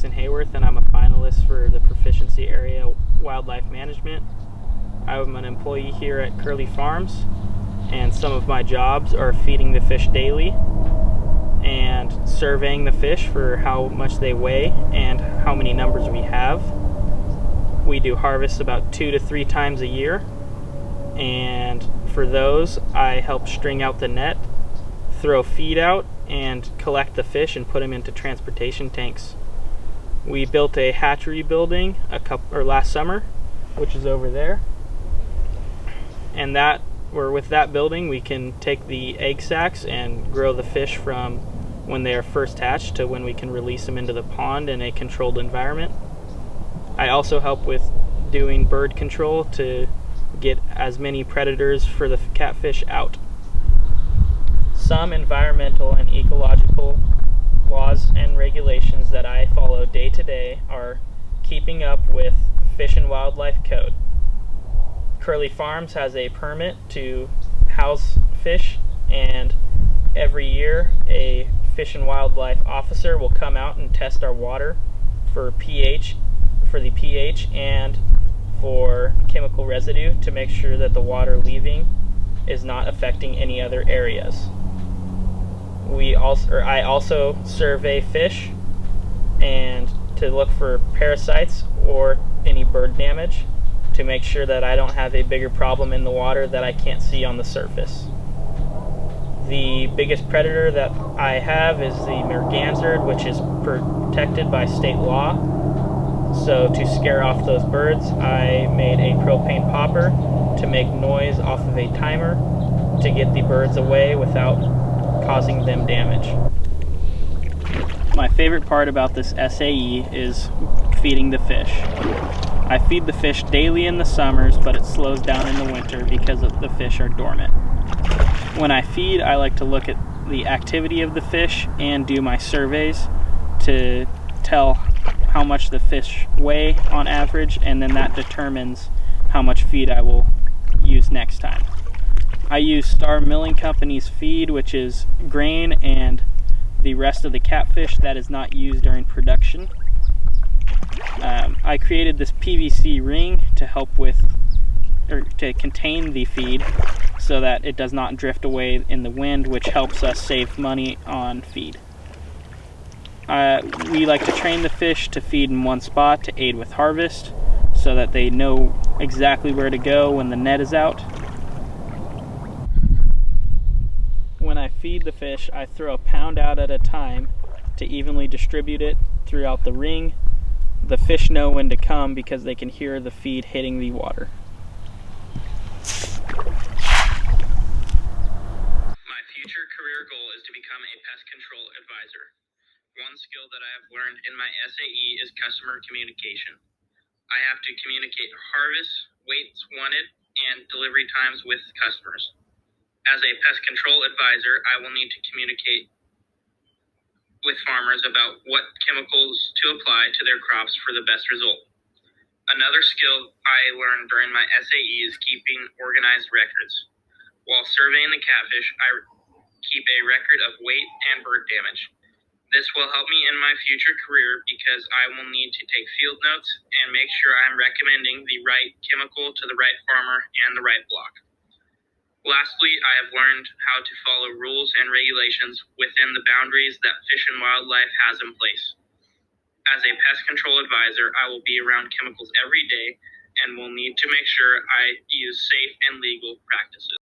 Mason and I'm a finalist for the Proficiency Area Wildlife Management. I'm an employee here at Curly Farms, and some of my jobs are feeding the fish daily and surveying the fish for how much they weigh and how many numbers we have. We do harvests about 2 to 3 times a year, and for those I help string out the net, throw feed out, and collect the fish and put them into transportation tanks. We built a hatchery building last summer, which is over there, and with that building we can take the egg sacs and grow the fish from when they are first hatched to when we can release them into the pond in a controlled environment. I also help with doing bird control to get as many predators for the catfish out. Some environmental and ecological laws and regulations that I follow day to day are keeping up with Fish and Wildlife Code. Curly Farms has a permit to house fish, and every year a Fish and Wildlife officer will come out and test our water for the pH and for chemical residue to make sure that the water leaving is not affecting any other areas. I also survey fish and to look for parasites or any bird damage to make sure that I don't have a bigger problem in the water that I can't see on the surface. The biggest predator that I have is the merganser, which is protected by state law. So to scare off those birds, I made a propane popper to make noise off of a timer to get the birds away without causing them damage. My favorite part about this SAE is feeding the fish. I feed the fish daily in the summers, but it slows down in the winter because the fish are dormant. When I feed, I like to look at the activity of the fish and do my surveys to tell how much the fish weigh on average, and then that determines how much feed I will use next time. I use Star Milling Company's feed, which is grain and the rest of the catfish that is not used during production. I created this PVC ring to to contain the feed so that it does not drift away in the wind, which helps us save money on feed. We like to train the fish to feed in one spot to aid with harvest so that they know exactly where to go when the net is out. When I feed the fish, I throw a pound out at a time to evenly distribute it throughout the ring. The fish know when to come because they can hear the feed hitting the water. My future career goal is to become a pest control advisor. One skill that I have learned in my SAE is customer communication. I have to communicate harvest, weights wanted, and delivery times with customers. As a pest control advisor, I will need to communicate with farmers about what chemicals to apply to their crops for the best result. Another skill I learned during my SAE is keeping organized records. While surveying the catfish, I keep a record of weight and bird damage. This will help me in my future career because I will need to take field notes and make sure I'm recommending the right chemical to the right farmer and the right block. Lastly, I have learned how to follow rules and regulations within the boundaries that Fish and Wildlife has in place. As a pest control advisor, I will be around chemicals every day and will need to make sure I use safe and legal practices.